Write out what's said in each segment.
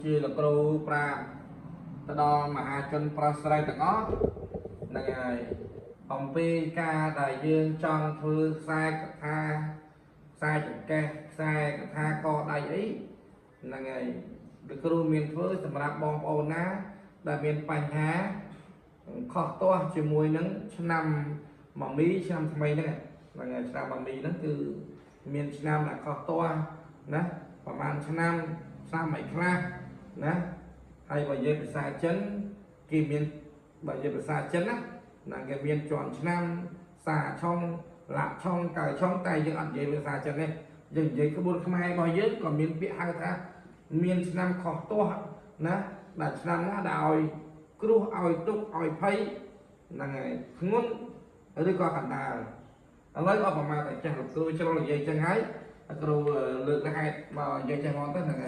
ជាលោកគ្រូប្រាទៅដល់មហាជនប្រុសស្រីទាំងអស់ហ្នឹងហើយអំពីការដែលយើងចង់ធ្វើខ្សែកថាខ្សែចង្កេះខ្សែកថាកដៃអីហ្នឹងហើយលោកគ្រូមានធ្វើសម្រាប់បងប្អូនណាដែលមានបញ្ហាខុសទាស់ជាមួយនឹងឆ្នាំម៉ាមីឆ្នាំថ្មីហ្នឹងហ្នឹងហើយឆ្នាំម៉ាមីហ្នឹងគឺមានឆ្នាំដែលខុសទាស់ណាប្រហែលឆ្នាំមិនខ្លះណាហើយបើយើងភាសាចិនគេមានបើយើងភាសាចិនណាគេមានជាន់ឆ្នាំសាឆុងឡាក់ឆុងកៅឆុងតែយើងអត់និយាយភាសាចិនទេយើងនិយាយក្បួនខ្មែររបស់យើងក៏មានពាក្យហៅថាមានឆ្នាំខុសទាស់ណាដែលឆ្នាំណាដែលឲ្យគ្រោះឲ្យទុកឲ្យភ័យហ្នឹងហើយធ្ងន់ឬក៏កណ្ដាលឥឡូវអបប្រមាណតែចាស់លោកគ្រូជ្រុលនិយាយចឹងហើយគ្រូលើកហេតុមកនិយាយចឹងមកទៅហ្នឹង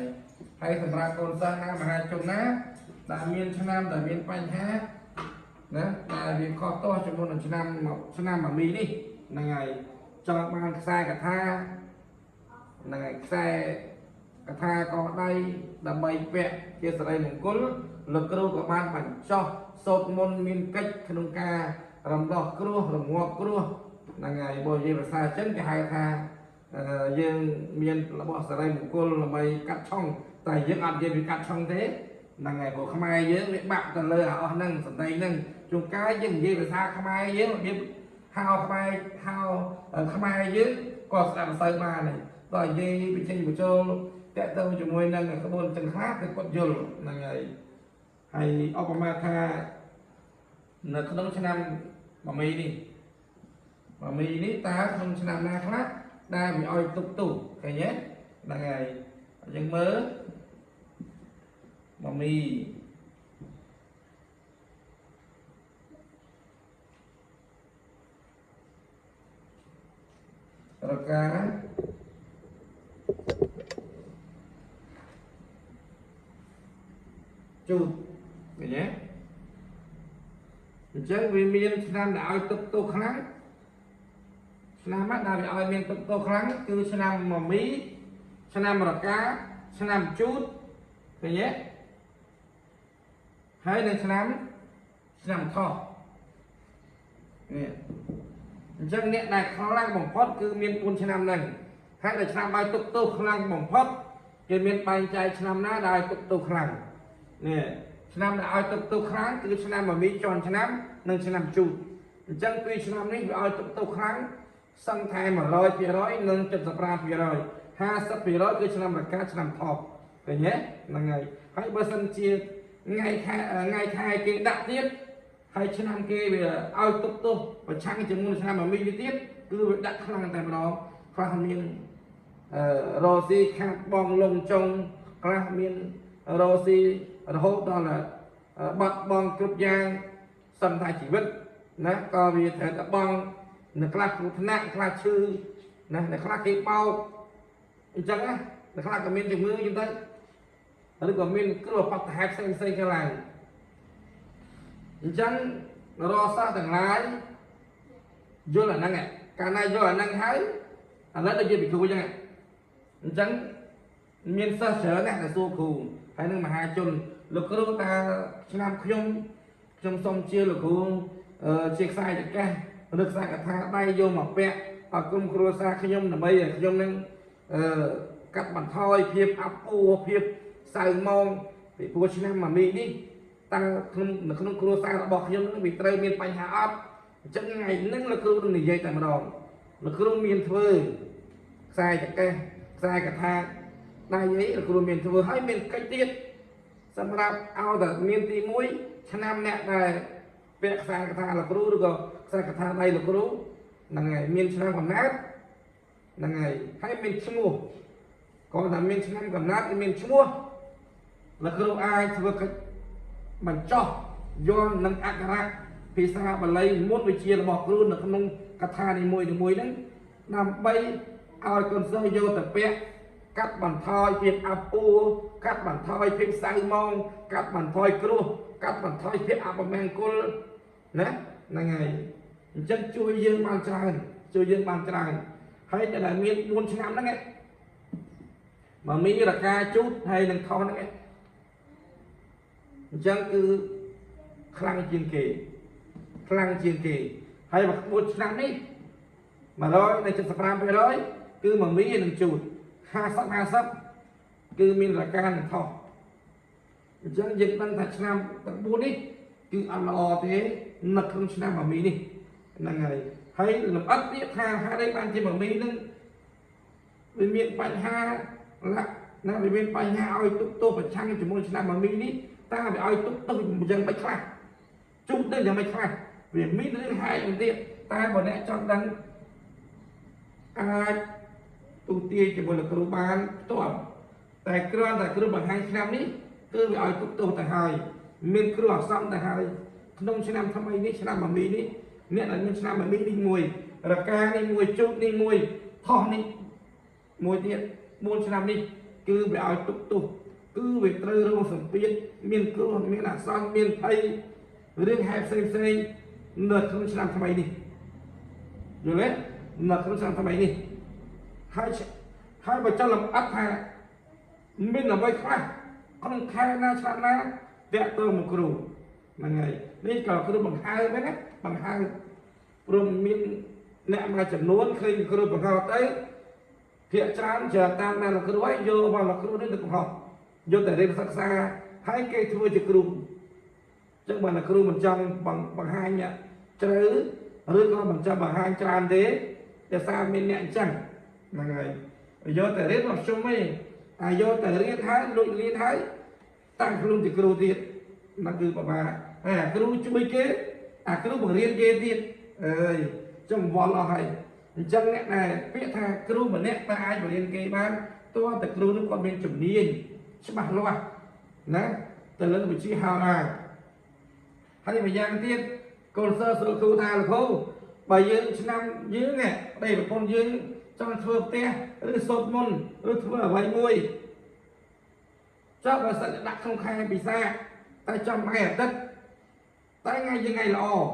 ហើយសម្រាប់កូនសិស្សណាមហាជនណាដែលមានឆ្នាំដែលមានបញ្ហាណាដែលវាខុសទាស់ជាមួយនឹងឆ្នាំម៉ាមីនេះហ្នឹងហើយចង់បានខ្សែកថាហ្នឹងហើយខ្សែកថាកដៃដើម្បីពាក់ជាសិរីមង្គលលោកគ្រូក៏បានបញ្ចុះសូត្រមន្តមានកិច្ចក្នុងការរំដោះគ្រោះរងាប់គ្រោះហ្នឹងហើយបើនិយាយភាសាចិនគេហៅថាយើងមានរបស់សិរីមង្គលដើម្បីកាត់ឆុងតែយើងអត់និយាយពីកាត់ឆុងទេហ្នឹងហើយព្រោះខ្មែរយើងវាបាក់ទៅលើអស់ហ្នឹងសម្ដីហ្នឹងជួនកាលយើងនិយាយភាសាខ្មែរយើងរបៀបហៅខ្មែរយើងក៏ស្ដាប់មិនសូវបានទេបើនិយាយវិជាបញ្ចូលតើទៅជាមួយនឹងក្បួនទាំងខ្លះគឺគាត់យល់ហ្នឹងហើយឧបមាថានៅក្នុងឆ្នាំម៉ាមីនេះតើក្នុងឆ្នាំណាខ្លះដែលវាឲ្យទុកឃើញទេហ្នឹងហើយយើងមើលម៉ាមីរកាជូតឃើញទេអញ្ចឹងវាមានឆ្នាំដែលឲ្យទុកទោសខ្លាំងឆ្នាំដែលវាឲ្យមានទុកទោសខ្លាំងគឺឆ្នាំម៉ាមីឆ្នាំរកាឆ្នាំជូតឃើញទេហើយនៅឆ្នាំថោះនេះអញ្ចឹងអ្នកដែលខ្លាំងបំផុតគឺមាន4ឆ្នាំហ្នឹងហើយដល់ឆ្នាំឲ្យទុកទោសខ្លាំងបំផុតគេមានបែងចែកឆ្នាំណាដែលឲ្យទុកទោសខ្លាំងនេះឆ្នាំដែលឲ្យទុកទោសខ្លាំងគឺឆ្នាំម៉ាមីជាន់ឆ្នាំនិងឆ្នាំជូតអញ្ចឹងពីឆ្នាំនេះវាឲ្យទុកទោសខ្លាំងសឹងតែ 100% និង 75% 50% គឺឆ្នាំរកាឆ្នាំថោះឃើញទេហ្នឹងហើយបើសិនជាថ្ងៃខែគេដាក់ទៀតហើយឆ្នាំគេវាឲ្យទុកទោសប្រឆាំងជាមួយឆ្នាំម៉ាមីវាទៀតគឺវាដាក់ខ្លាំងតែម្ដងខ្លះមានរ៉ូស៊ីខាត់បងលងចុងខ្លះមានរ៉ូស៊ីរហូតដល់បាត់បង់គ្រប់យ៉ាងសន្តាជីវិតណាក៏វាត្រូវតែបង់នៅខ្លះគ្រោះថ្នាក់ខ្លះឈឺណានៅខ្លះគេបោកអញ្ចឹងណានៅខ្លះក៏មានជំងឺអញ្ចឹងទៅឬក៏មានគ្រោះបត្តិហេតុផ្សេងៗឡើងអញ្ចឹងរកសិស្សទាំងឡាយយល់អាហ្នឹងកាលណាយល់អាហ្នឹងហើយឥឡូវដូចជាពីគ្រូអញ្ចឹងអញ្ចឹងមានសិស្សច្រើនណាស់ដែលសួរគ្រូហើយនឹងមហាជនលោកគ្រូតាឆ្នាំខ្ញុំសូមជាលោកគ្រូជាខ្សែចង្កេះឬខ្សែកថាដៃយកមកពាក់ឲ្យគុំគ្រួសារខ្ញុំដើម្បីឲ្យខ្ញុំនឹងកាត់បន្ថយភាពអាប់អួរភាពសៅម៉ងពីព្រោះឆ្នាំម៉ាមីនេះតាំងនៅក្នុងគ្រួសាររបស់ខ្ញុំនឹងវាត្រូវមានបញ្ហាអត់អញ្ចឹងថ្ងៃហ្នឹងលោកគ្រូនឹងនិយាយតែម្ដងលោកគ្រូមានធ្វើខ្សែចង្កេះខ្សែកថាដៃអីលោកគ្រូមានធ្វើហើយមានកិច្ចទៀតសម្រាប់ឲ្យតែមានទី1ឆ្នាំអ្នកដែលពាក់ខ្សែកថាលោកគ្រូឬក៏ខ្សែកថាដៃលោកគ្រូហ្នឹងហើយមានឆ្នាំកំណើតហ្នឹងហើយមានឈ្មោះក៏ថាមានឆ្នាំកំណើតមានឈ្មោះលោកគ្រូអាចធ្វើកិច្ចបញ្ចុះយល់នឹងអក្សរភាសាបាលីមុនវិជ្ជារបស់គ្រូនៅក្នុងកថានីមួយៗហ្នឹងដើម្បីឲ្យកូនសិស្សយកទៅពាក់កាត់បន្ថយភាពអាប់អួរកាត់បន្ថយភាពសៅម៉ងកាត់បន្ថយគ្រោះកាត់បន្ថយភាពអពមង្គលណាហ្នឹងហើយអញ្ចឹងជួយយើងបានច្រើនហើយតែមាន4ឆ្នាំហ្នឹងមកមីរកាជូតហើយនឹងថោះហ្នឹង chẳng cứ khăn chiên kì hay mà buôn năm đi mà rồi này chân sập ram về rồi cứ mà mỹ đừng chụt ha sắp cứ mình là can thọ chẳng dịch đang thật năm tận buôn đi cứ ăn lò thế nực không năm mà mỹ đi là ngày hay làm ấp tiếp ha đây ban trên mà mỹ nâng bên miệng bánh ha là nó bên bánh ha ơi tôi phải chăng cho môn năm mà mỹ đi ta phải ơi tôi dân bánh khai chúng tôi là bánh khai vì mỹ đến hai mình tiện ta bỏ nè trong đăng ai tu tiên cho một là cơ ban toàn tại cơ bằng 2 năm đi cứ bị ơi tôi tại hai mình cứ học xong tại hai nông năm tham ấy đi năm mà mỹ đi nè là nhân năm mà mỹ đi mùi là ca đi mùi chút đi mùi thọ đi mùi điện môn năm đi cứ bị ơi tôi cứ bị trơ rô sầm biết miền cứ miền là son miền tây riêng hai xây nợ không làm tham ấy đi rồi đấy nợ không làm tham ấy đi hai vợ chồng làm ắt hà mình là vay khai không khai na chăn na vẽ tơ một cừu là ngày đây cả cừu bằng hai đấy bằng hai rồi mình nè mà chẩn nón khi cừu bằng hai tới thiện chán chờ tam là cừu ấy vô vào là cừu đấy được học vô tại đây sắc xa hai cây thua cho cừu chứ mà là cừu mình trong bằng hai nhỉ chứ rồi con mình cho bằng hai tràn thế để sao mình nhẹ chẳng là ngày vô tại đây học chung ấy vô tại đây thái lụi liên thái tăng luôn thì cừu thiệt là cứ bà cừu chui kế cừu bằng riêng kế thiệt trong vò lò hay chân nè này biết tha cừu mà nè ta ai mà liên kế ban tôi tại cừu nó còn bên chủng niên chứ mà lo nè từ lớn bị chi hào là hay mà giang tiết còn sơ sơ cừu ta là khô bởi dương năm dưới nè đây là con dương trong phơi te rồi sốt môn rồi thua ở vài môi cho và sẽ đặt không khai bị xa tay trong ngày ở đất tay ngay như ngày lò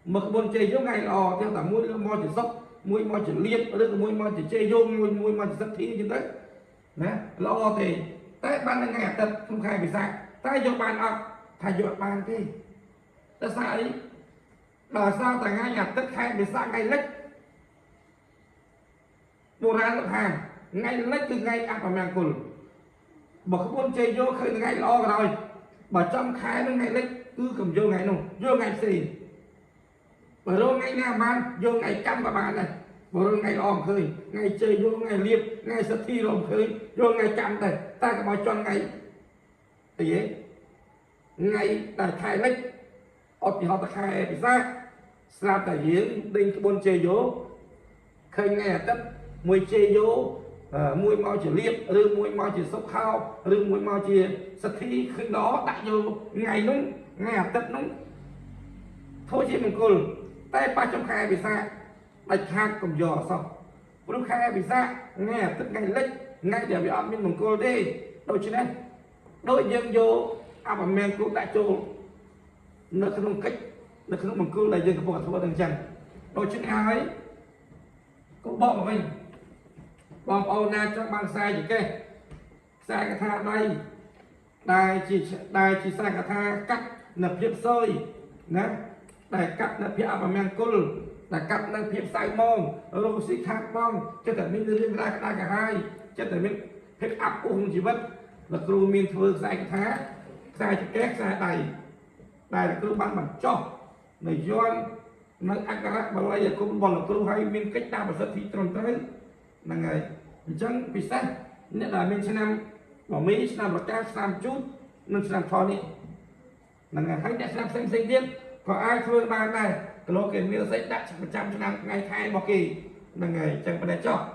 mực buồn chơi vô ngày lò theo cả mũi mò chỉ sốc mũi mò chỉ liệp rồi mũi mò chỉ chơi vô mũi mò chỉ rất thi như thế nè lò thì tay ban ngày ở đất không khai bị xa tay vô bàn ọc thay vô bàn thì ta xa ấy là sao tại ngay nhà tất khai bị xa ngày lách bộ ra được hàng ngay lách từ ngay áp vào màng cùn mà không muốn chơi vô khơi ngay lo rồi mà trong khai nó ngay lách cứ cầm vô ngày nung vô ngày xì mà rồi ngay nhà man vô ngày trăm và bạn này mà rồi ngày lo khơi ngày chơi vô ngày liệp ngày sắp thi rồi khơi vô ngày trăm này ta có bao cho ngày thì ấy ngày tại khai lách họ thì họ ta khai bị ra sao tại giếng đinh cái bôn chơi vô khơi nghe tất mùi chê vô mùi mau chỉ liệp rư mùi mau chỉ sốc khao rư mùi mau chỉ sạch thi khi đó đại vô ngày nung ngày tất nung thôi chỉ mình cùng tay ba trong khai bị xa bạch hạt cùng giò xong lúc khai bị xa nghe tất ngày lệch ngay để bị ẩm bên mình cô đi đôi chứ này đôi dân vô mà men cũng đã trô nó không cách nó không bằng cư là dân cái bộ thua đằng chẳng đôi chứ ai ấy cũng bỏ của mình bom ô na cho bằng sai gì kê sai cả tha đây đài chỉ sai cả tha cắt nập hiệp sơi nè đài cắt nập hiệp mà men cul đài cắt nập hiệp sai mong rồi xích hạt mong cho thể mình liên ra cả hai cho thể mình hiệp áp uống chỉ bất là cừu miền thừa sai cả tha sai chỉ két sai đài là cừu ban bằng cho người doan nó ăn cả bao giờ cũng bọn là cừu hay miền cách ta mà rất thị tròn tới là ngày chẳng vì sao nhất là mình sẽ làm bỏ mỹ sẽ làm một cái làm chút nên sẽ làm thò đi là ngày thấy đã làm xanh xanh tiếp có ai thương bàn này cái lô kiện miêu giấy đã 100% ngày khai bỏ kỳ là ngày chẳng phải để cho